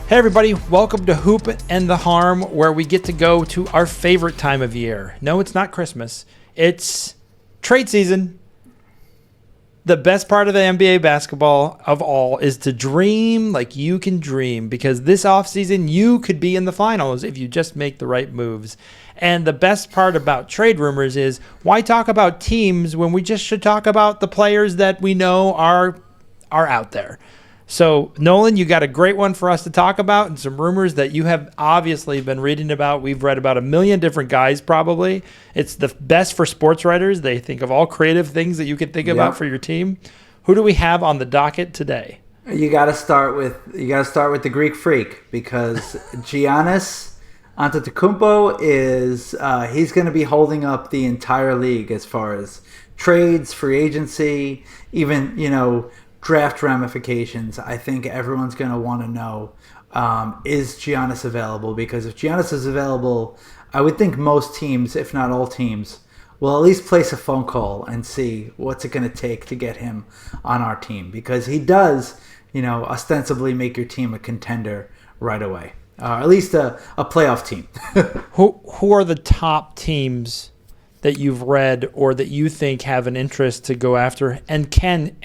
Hey everybody, welcome to Hoop and the Harm, where we get to go to our favorite time of year. No, it's not Christmas. It's trade season. The best part of the NBA basketball of all is to dream like you can dream, because this offseason you could be in the finals if you just make the right moves. And the best part about trade rumors is, why talk about teams when we just should talk about the players that we know are out there? So, Nolan, you got a great one for us to talk about, and some rumors that you have obviously been reading about. We've read about a million different guys, probably. It's the best for sports writers. They think of all creative things that you can think about for your team. Who do we have on the docket today? You got to start with the Greek Freak, because Giannis Antetokounmpo is he's going to be holding up the entire league as far as trades, free agency, even draft ramifications. I think everyone's going to want to know, is Giannis available? Because if Giannis is available, I would think most teams, if not all teams, will at least place a phone call and see what's it going to take to get him on our team. Because he does, ostensibly make your team a contender right away. At least a playoff team. Who are the top teams that you've read or that you think have an interest to go after and can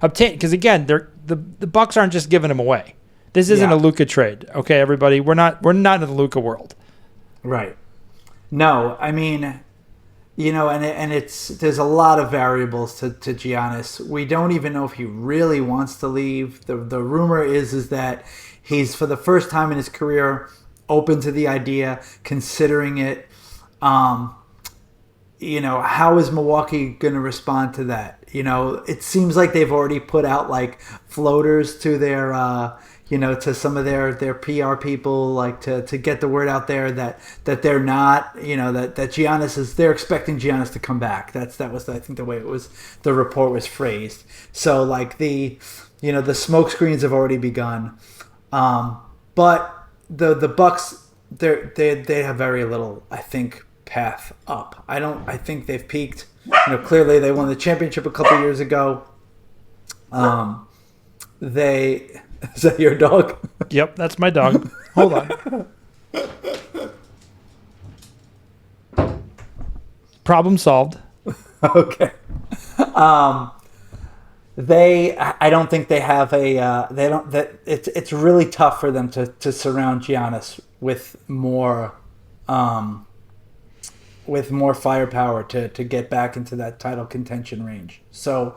obtain? Because again, the Bucks aren't just giving him away. This isn't a Luka trade, okay, everybody. We're not in the Luka world, right? No, I mean, and there's a lot of variables to Giannis. We don't even know if he really wants to leave. The rumor is that he's, for the first time in his career, open to the idea, considering it. How is Milwaukee going to respond to that? It seems like they've already put out like floaters to their, to some of their PR people, like to get the word out there that they're not, that Giannis is, they're expecting Giannis to come back. That was I think the way the report was phrased. So like the smoke screens have already begun, but the Bucks, they have very little, I think, path up. I think they've peaked. Clearly they won the championship a couple years ago. Is that your dog? Yep, that's my dog. Hold on. Problem solved. Okay. I don't think they have it's really tough for them to surround Giannis with more firepower to get back into that title contention range. So,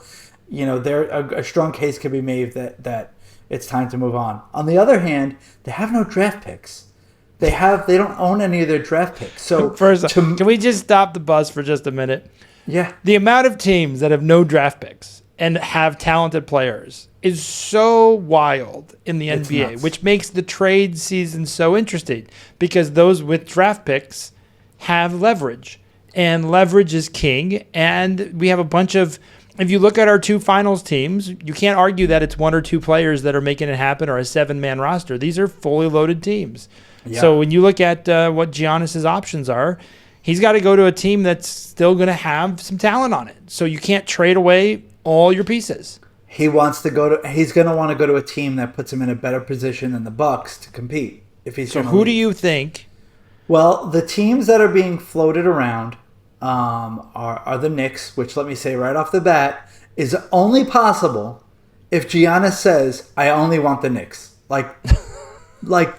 a strong case could be made that it's time to move on. On the other hand, they have no draft picks. They don't own any of their draft picks. So first, can we just stop the bus for just a minute? Yeah. The amount of teams that have no draft picks and have talented players is so wild in the NBA, which makes the trade season so interesting, because those with draft picks have leverage, and leverage is king. And we have a bunch of, if you look at our two finals teams, you can't argue that it's one or two players that are making it happen, or a 7-man roster. These are fully loaded teams. Yeah. So when you look at what Giannis's options are, he's got to go to a team that's still going to have some talent on it. So you can't trade away all your pieces. He's going to want to go to a team that puts him in a better position than the Bucks to compete. So who do you think? Well, the teams that are being floated around are the Knicks, which, let me say right off the bat, is only possible if Giannis says, I only want the Knicks. Like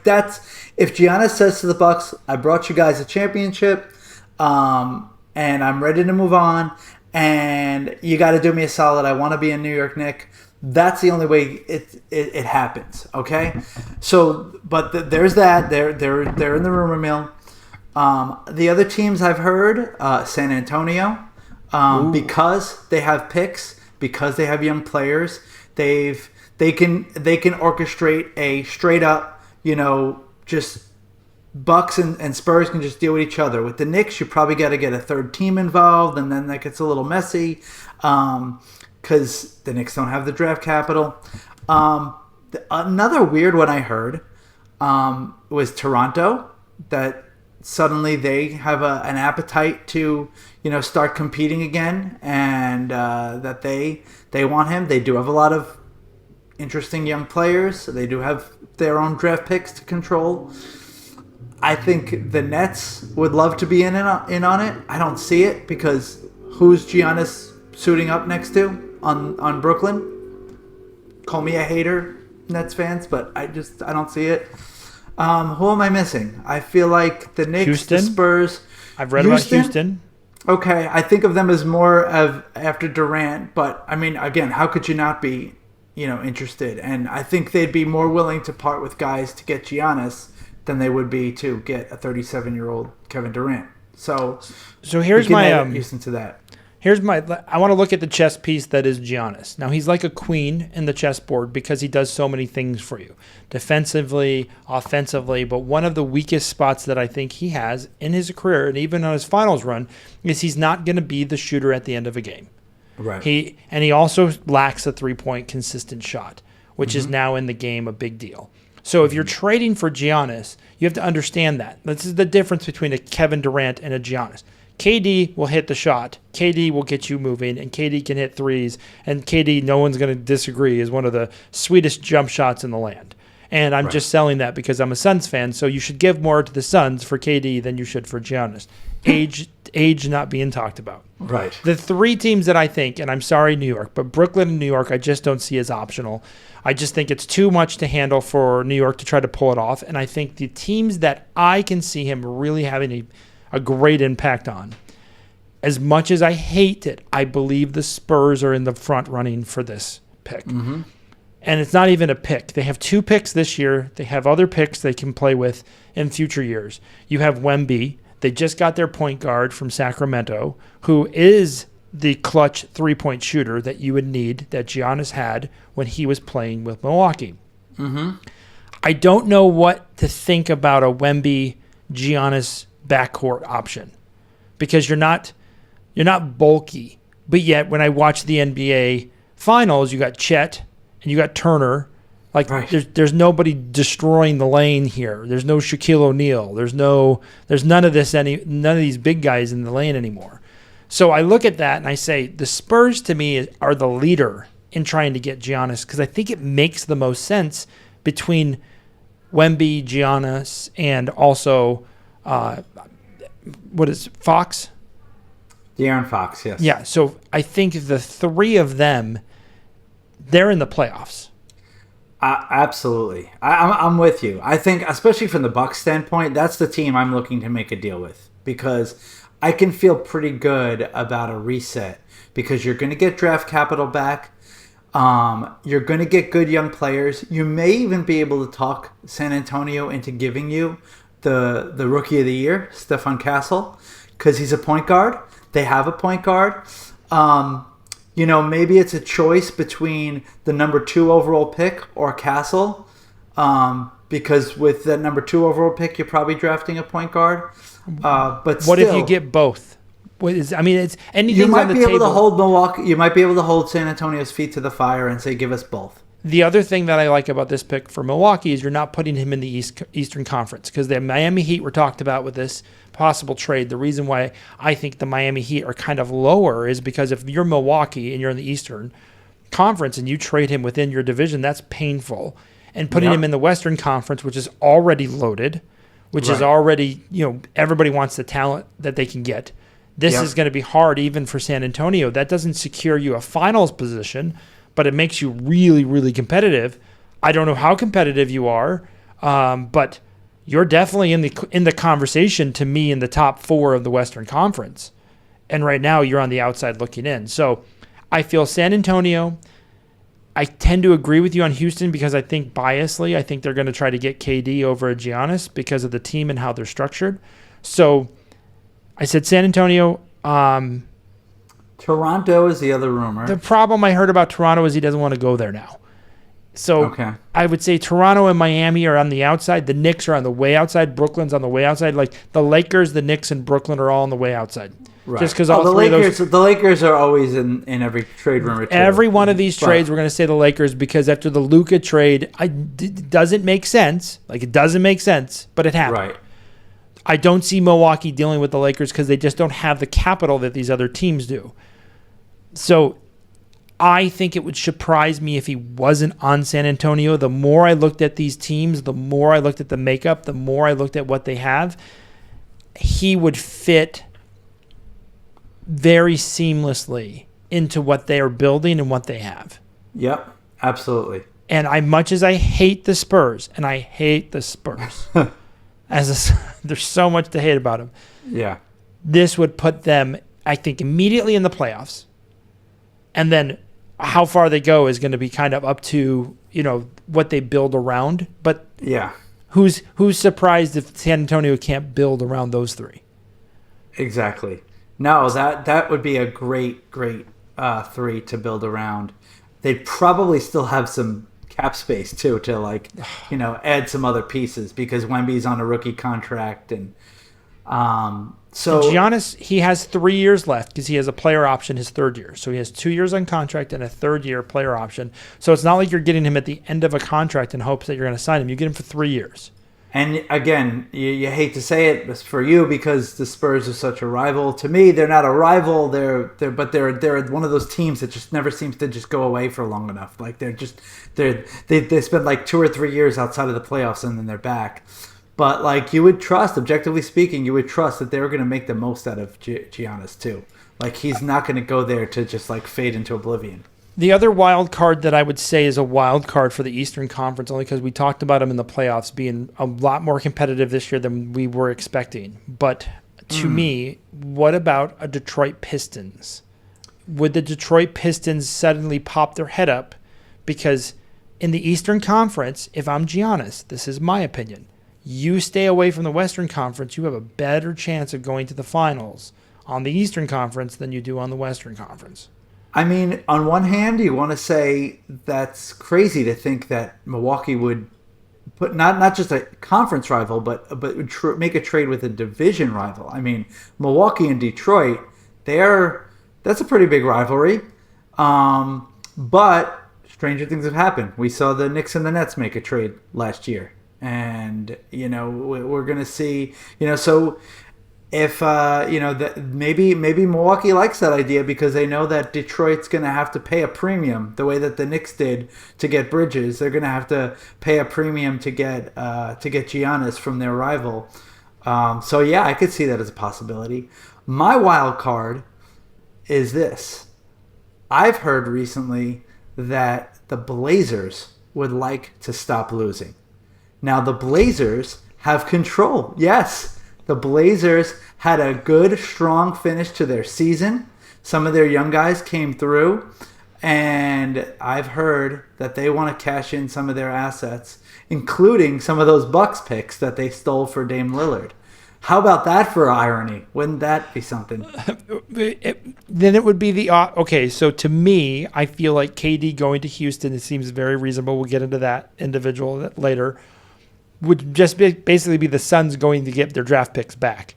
that's, if Giannis says to the Bucks, I brought you guys a championship, and I'm ready to move on, and you got to do me a solid, I want to be a New York Knick. That's the only way it happens, okay? So, but there's that. They're in the rumor mill. The other teams I've heard, San Antonio, because they have picks, because they have young players, they can orchestrate a straight up, just Bucks and Spurs can just deal with each other. With the Knicks, you probably got to get a third team involved, and then that gets a little messy, because the Knicks don't have the draft capital. Another weird one I heard was Toronto, that suddenly they have an appetite to start competing again, and that they want him. They do have a lot of interesting young players. They do have their own draft picks to control. I think the Nets would love to be in on it. I don't see it because who's Giannis suiting up next to on Brooklyn? Call me a hater, Nets fans, but I don't see it. Who am I missing? I feel like the Knicks, Houston? the Spurs. I've read about Houston. Okay, I think of them as more of after Durant, but I mean, again, how could you not be, interested? And I think they'd be more willing to part with guys to get Giannis than they would be to get a 37-year-old Kevin Durant. So here's my Houston to that. I want to look at the chess piece that is Giannis. Now, he's like a queen in the chessboard because he does so many things for you, defensively, offensively. But one of the weakest spots that I think he has in his career, and even on his finals run, is he's not going to be the shooter at the end of a game. Right. He also lacks a three-point consistent shot, which is now in the game a big deal. So if you're trading for Giannis, you have to understand that. This is the difference between a Kevin Durant and a Giannis. KD will hit the shot. KD will get you moving, and KD can hit threes. And KD, no one's going to disagree, is one of the sweetest jump shots in the land. And I'm just selling that because I'm a Suns fan, so you should give more to the Suns for KD than you should for Giannis. Age not being talked about. Right. The three teams that I think, and I'm sorry, New York, but Brooklyn and New York I just don't see as optional. I just think it's too much to handle for New York to try to pull it off. And I think the teams that I can see him really having a great impact on. As much as I hate it, I believe the Spurs are in the front running for this pick. Mm-hmm. And it's not even a pick. They have 2 picks this year. They have other picks they can play with in future years. You have Wemby. They just got their point guard from Sacramento, who is the clutch three-point shooter that you would need, that Giannis had when he was playing with Milwaukee. Mm-hmm. I don't know what to think about a Wemby-Giannis backcourt option because you're not bulky, but yet when I watch the NBA finals, you got Chet and you got Turner. There's nobody destroying the lane here. There's no Shaquille O'Neal. There's none of these big guys in the lane anymore. So I look at that and I say the Spurs to me are the leader in trying to get Giannis because I think it makes the most sense between Wemby, Giannis, and also Fox? De'Aaron Fox, yes. Yeah, so I think the three of them, they're in the playoffs. Absolutely. I'm with you. I think, especially from the Bucks standpoint, that's the team I'm looking to make a deal with because I can feel pretty good about a reset because you're going to get draft capital back. You're going to get good young players. You may even be able to talk San Antonio into giving you the Rookie of the Year, Stefan Castle, because he's a point guard. They have a point guard. Maybe it's a choice between the number 2 overall pick or Castle, because with that number 2 overall pick, you're probably drafting a point guard. But what if you get both? It's anything's you might on the be table. able to hold Milwaukee. You might be able to hold San Antonio's feet to the fire and say, "Give us both." The other thing that I like about this pick for Milwaukee is you're not putting him in the Eastern Conference because the Miami Heat were talked about with this possible trade. The reason why I think the Miami Heat are kind of lower is because if you're Milwaukee and you're in the Eastern Conference and you trade him within your division, that's painful. And putting him in the Western Conference, which is already loaded, which is already, everybody wants the talent that they can get. This is going to be hard even for San Antonio. That doesn't secure you a finals position, but it makes you really, really competitive. I don't know how competitive you are, but you're definitely in the conversation to me in the top 4 of the Western Conference. And right now you're on the outside looking in. So I feel San Antonio. I tend to agree with you on Houston because I think biasly, I think they're going to try to get KD over Giannis because of the team and how they're structured. So I said San Antonio. Toronto is the other rumor. The problem I heard about Toronto is he doesn't want to go there now. So I would say Toronto and Miami are on the outside. The Knicks are on the way outside. Brooklyn's on the way outside. Like the Lakers, the Knicks, and Brooklyn are all on the way outside. Right. Just because the Lakers are always in every trade rumor. Every one of these trades, we're going to say the Lakers because after the Luka trade, it doesn't make sense. Like it doesn't make sense, but it happened. Right. I don't see Milwaukee dealing with the Lakers because they just don't have the capital that these other teams do. So I think it would surprise me if he wasn't on San Antonio. The more I looked at these teams, the more I looked at the makeup, the more I looked at what they have, he would fit very seamlessly into what they are building and what they have. Yep, absolutely. And much as I hate the Spurs, and I hate the Spurs, there's so much to hate about them. Yeah. This would put them, I think, immediately in the playoffs. And then how far they go is going to be kind of up to, what they build around. But yeah, who's surprised if San Antonio can't build around those three? Exactly. No, that would be a great three to build around. They'd probably still have some cap space too to add some other pieces because Wemby's on a rookie contract and so Giannis, he has 3 years left because he has a player option his third year. So he has 2 years on contract and a third year player option. So it's not like you're getting him at the end of a contract in hopes that you're going to sign him. You get him for 3 years. And again, you hate to say it for you because the Spurs are such a rival. To me, they're not a rival. They're one of those teams that just never seems to just go away for long enough. Like they spend like 2 or 3 years outside of the playoffs and then they're back. But like you would trust, objectively speaking, you would trust that they were going to make the most out of Giannis too. Like he's not going to go there to just like fade into oblivion. The other wild card that I would say is a wild card for the Eastern Conference, only because we talked about them in the playoffs being a lot more competitive this year than we were expecting. But to me, what about a Detroit Pistons? Would the Detroit Pistons suddenly pop their head up? Because in the Eastern Conference, if I'm Giannis, this is my opinion, you stay away from the Western Conference, you have a better chance of going to the finals on the Eastern Conference than you do on the Western Conference. I mean, on one hand, you want to say that's crazy to think that Milwaukee would put not just a conference rival, but make a trade with a division rival. I mean, Milwaukee and Detroit, that's a pretty big rivalry. But stranger things have happened. We saw the Knicks and the Nets make a trade last year. And, we're going to see, so if maybe Milwaukee likes that idea because they know that Detroit's going to have to pay a premium the way that the Knicks did to get Bridges. They're going to have to pay a premium to get Giannis from their rival. So yeah, I could see that as a possibility. My wild card is this: I've heard recently that the Blazers would like to stop losing. Now the Blazers have control. Yes. The Blazers had a good, strong finish to their season. Some of their young guys came through, and I've heard that they want to cash in some of their assets, including some of those Bucks picks that they stole for Dame Lillard. How about that for irony? Wouldn't that be something? Then it would be okay, so to me, I feel like KD going to Houston, it seems very reasonable. We'll get into that individual later. Would just basically be the Suns going to get their draft picks back.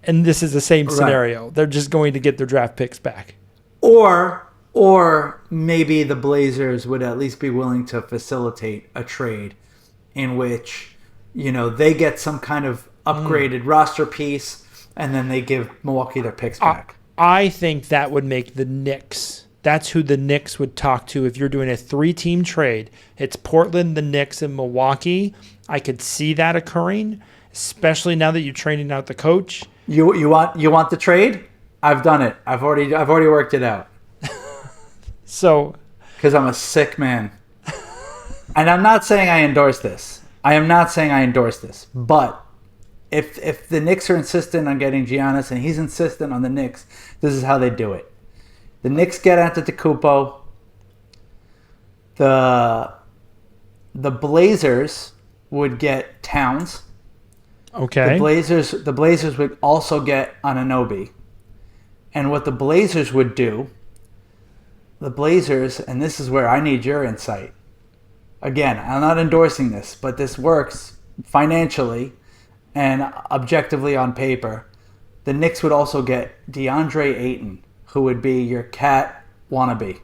And this is the same scenario. Right. They're just going to get their draft picks back. Or maybe the Blazers would at least be willing to facilitate a trade in which, they get some kind of upgraded roster piece and then they give Milwaukee their picks back. I think that would make the Knicks. That's who the Knicks would talk to if you're doing a 3-team trade. It's Portland, the Knicks, and Milwaukee. I could see that occurring, especially now that you're training out the coach. You want the trade? I've done it. I've already worked it out. So, because I'm a sick man, and I'm not saying I endorse this. I am not saying I endorse this. But if the Knicks are insistent on getting Giannis and he's insistent on the Knicks, this is how they do it. The Knicks get Antetokounmpo. The Blazers would get Towns. Okay. The Blazers would also get Anunoby. And what the Blazers would do, and this is where I need your insight. Again, I'm not endorsing this, but this works financially and objectively on paper. The Knicks would also get DeAndre Ayton, who would be your cat wannabe.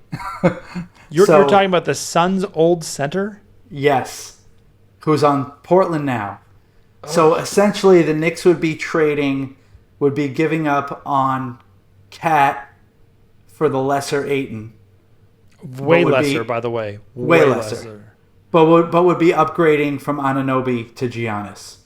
You're talking about the Suns' old center? Yes. Who's on Portland now. Oh. So essentially the Knicks would be giving up on Cat for the lesser Ayton. Way lesser, by the way. Way lesser. But would be upgrading from Anunoby to Giannis.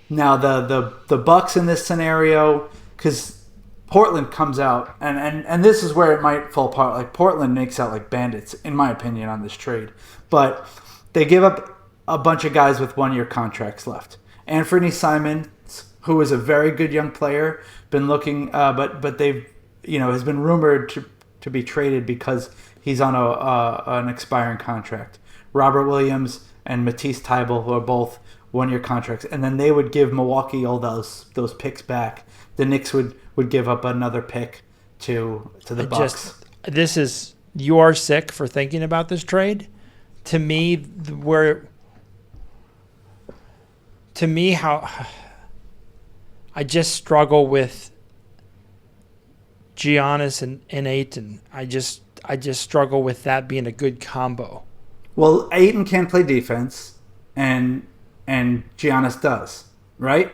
Now the Bucks in this scenario, because Portland comes out and this is where it might fall apart. Like Portland makes out like bandits, in my opinion, on this trade. But they give up a bunch of guys with 1-year contracts left. Anthony Simons, who is a very good young player, been looking, but they've has been rumored to be traded because he's on an expiring contract. Robert Williams and Matisse Thybulle, who are both 1-year contracts, and then they would give Milwaukee all those picks back. The Knicks would give up another pick to the Bucks. You are sick for thinking about this trade. To me, how I just struggle with Giannis and Ayton. I just struggle with that being a good combo. Well, Ayton can't play defense, and Giannis does, right?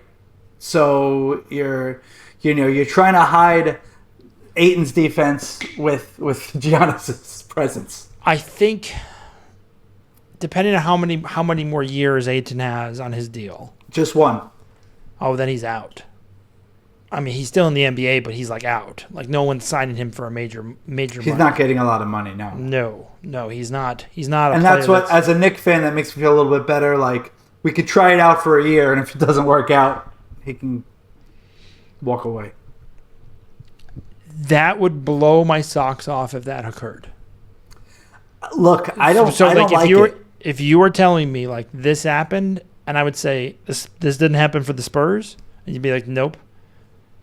So you're trying to hide Ayton's defense with Giannis's presence. I think, depending on how many more years Ayton has on his deal, just one. Oh, then he's out. I mean, he's still in the NBA, but he's like out. Like no one's signing him for a major. He's not getting a lot of money now. No, he's not. He's not. And that's what, as a Knicks fan, that makes me feel a little bit better. Like we could try it out for a year, and if it doesn't work out, he can walk away. That would blow my socks off if that occurred. Look, I don't. So I like don't if you were telling me like this happened, and I would say this didn't happen for the Spurs, and you'd be like, nope.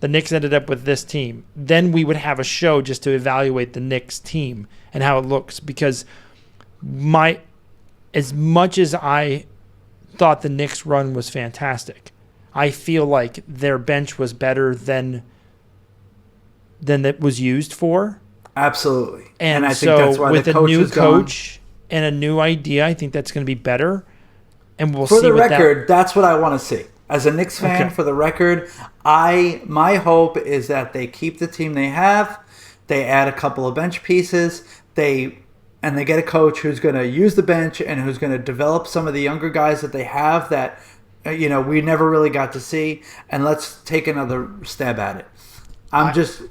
The Knicks ended up with this team. Then we would have a show just to evaluate the Knicks team and how it looks. Because as much as I thought the Knicks run was fantastic, I feel like their bench was better than it was used for. Absolutely. And I think that's why with a new coach and a new idea, I think that's going to be better. And we'll see. For the record, that's what I want to see. As a Knicks fan, okay. For the record, my hope is that they keep the team they have, they add a couple of bench pieces, they get a coach who's going to use the bench and who's going to develop some of the younger guys that they have that we never really got to see, and let's take another stab at it. I'm just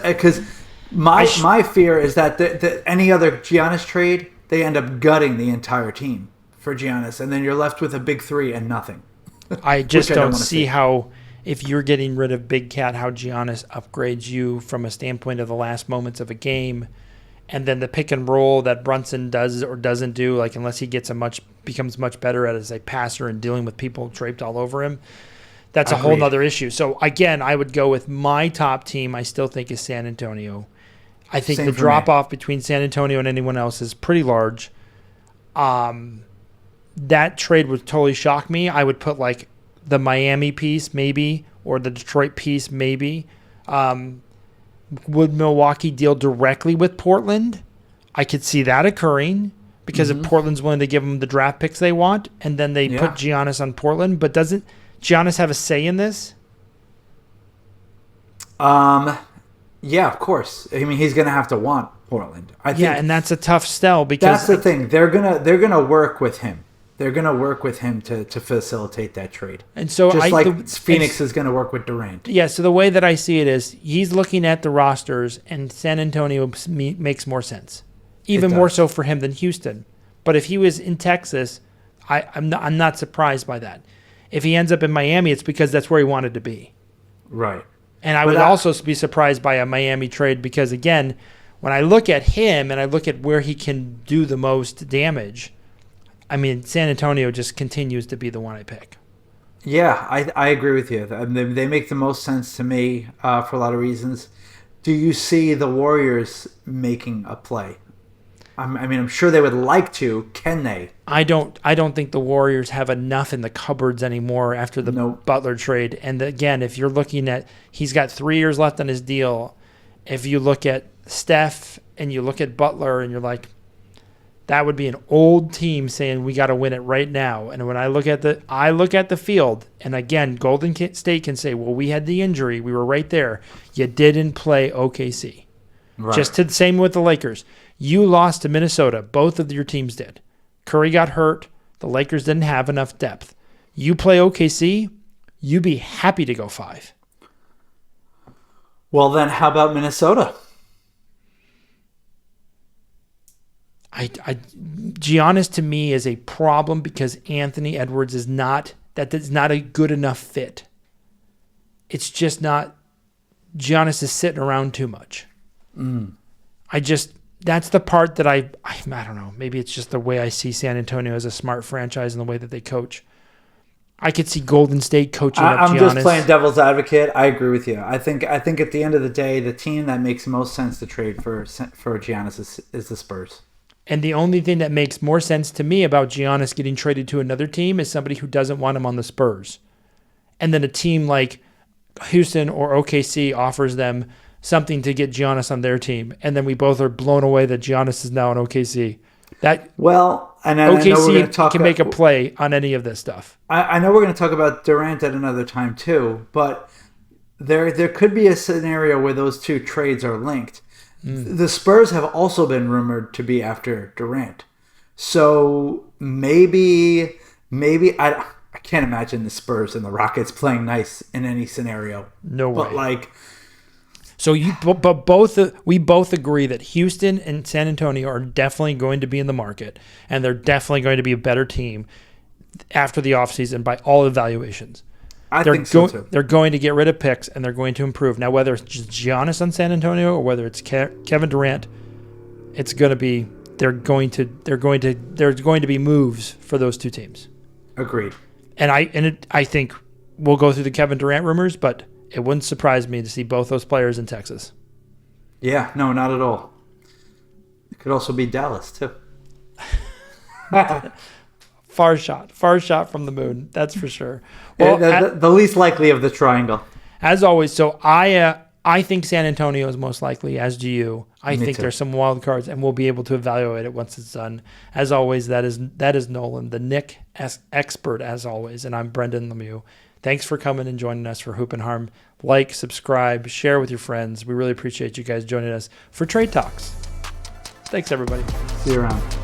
because my fear is that any other Giannis trade, they end up gutting the entire team for Giannis, and then you're left with a big three and nothing. I just don't see how, if you're getting rid of Big Cat, how Giannis upgrades you from a standpoint of the last moments of a game, and then the pick and roll that Brunson does or doesn't do, like unless he becomes much better at as a passer and dealing with people draped all over him. That's a whole other issue. So again, I would go with my top team. I still think is San Antonio. I think the drop off between San Antonio and anyone else is pretty large. That trade would totally shock me. I would put like the Miami piece maybe or the Detroit piece maybe. Would Milwaukee deal directly with Portland? I could see that occurring because if Portland's willing to give them the draft picks they want and then they put Giannis on Portland. But doesn't Giannis have a say in this? Yeah, of course. I mean, he's going to have to want Portland. I think and that's a tough sell because that's the thing. They're gonna work with him. They're going to work with him to facilitate that trade. And so Phoenix is going to work with Durant. Yeah, so the way that I see it is he's looking at the rosters, and San Antonio makes more sense. Even more so for him than Houston. But if he was in Texas, I'm not surprised by that. If he ends up in Miami, it's because that's where he wanted to be. Right. And I would also be surprised by a Miami trade because, again, when I look at him and I look at where he can do the most damage, I mean, San Antonio just continues to be the one I pick. Yeah, I agree with you. They make the most sense to me for a lot of reasons. Do you see the Warriors making a play? I mean, I'm sure they would like to. Can they? I don't think the Warriors have enough in the cupboards anymore after the Butler trade. And again, if you're looking at, he's got 3 years left on his deal. If you look at Steph and you look at Butler and you're like, that would be an old team saying we got to win it right now. And when I look at the field, and again, Golden State can say, well, we had the injury. We were right there. You didn't play OKC. Right. Just to the same with the Lakers. You lost to Minnesota. Both of your teams did. Curry got hurt. The Lakers didn't have enough depth. You play OKC, you'd be happy to go 5. Well, then how about Minnesota? Giannis to me is a problem because Anthony Edwards is not a good enough fit. It's just not. Giannis is sitting around too much. That's the part that I don't know. Maybe it's just the way I see San Antonio as a smart franchise and the way that they coach. I could see Golden State coaching up Giannis. I'm just playing devil's advocate. I agree with you. I think at the end of the day, the team that makes most sense to trade for Giannis is the Spurs. And the only thing that makes more sense to me about Giannis getting traded to another team is somebody who doesn't want him on the Spurs. And then a team like Houston or OKC offers them something to get Giannis on their team. And then we both are blown away that Giannis is now on OKC. OKC can make a play on any of this stuff. I know we're going to talk about Durant at another time too, but there could be a scenario where those two trades are linked. The Spurs have also been rumored to be after Durant. So maybe I can't imagine the Spurs and the Rockets playing nice in any scenario. No way. But we both agree that Houston and San Antonio are definitely going to be in the market, and they're definitely going to be a better team after the offseason by all evaluations. I think so too. They're going to get rid of picks, and they're going to improve. Now, whether it's just Giannis on San Antonio or whether it's Kevin Durant, it's going to be there's going to be moves for those two teams. Agreed. And I think we'll go through the Kevin Durant rumors, but it wouldn't surprise me to see both those players in Texas. Yeah, no, not at all. It could also be Dallas too. Far shot from the moon. That's for sure. Well, the least likely of the triangle. As always, so I think San Antonio is most likely, as do you. I think there's some wild cards, and we'll be able to evaluate it once it's done. As always, that is Nolan, the Knicks expert, as always, and I'm Brendan Lemieux. Thanks for coming and joining us for Hoop and Harm. Like, subscribe, share with your friends. We really appreciate you guys joining us for Trade Talks. Thanks, everybody. See you around.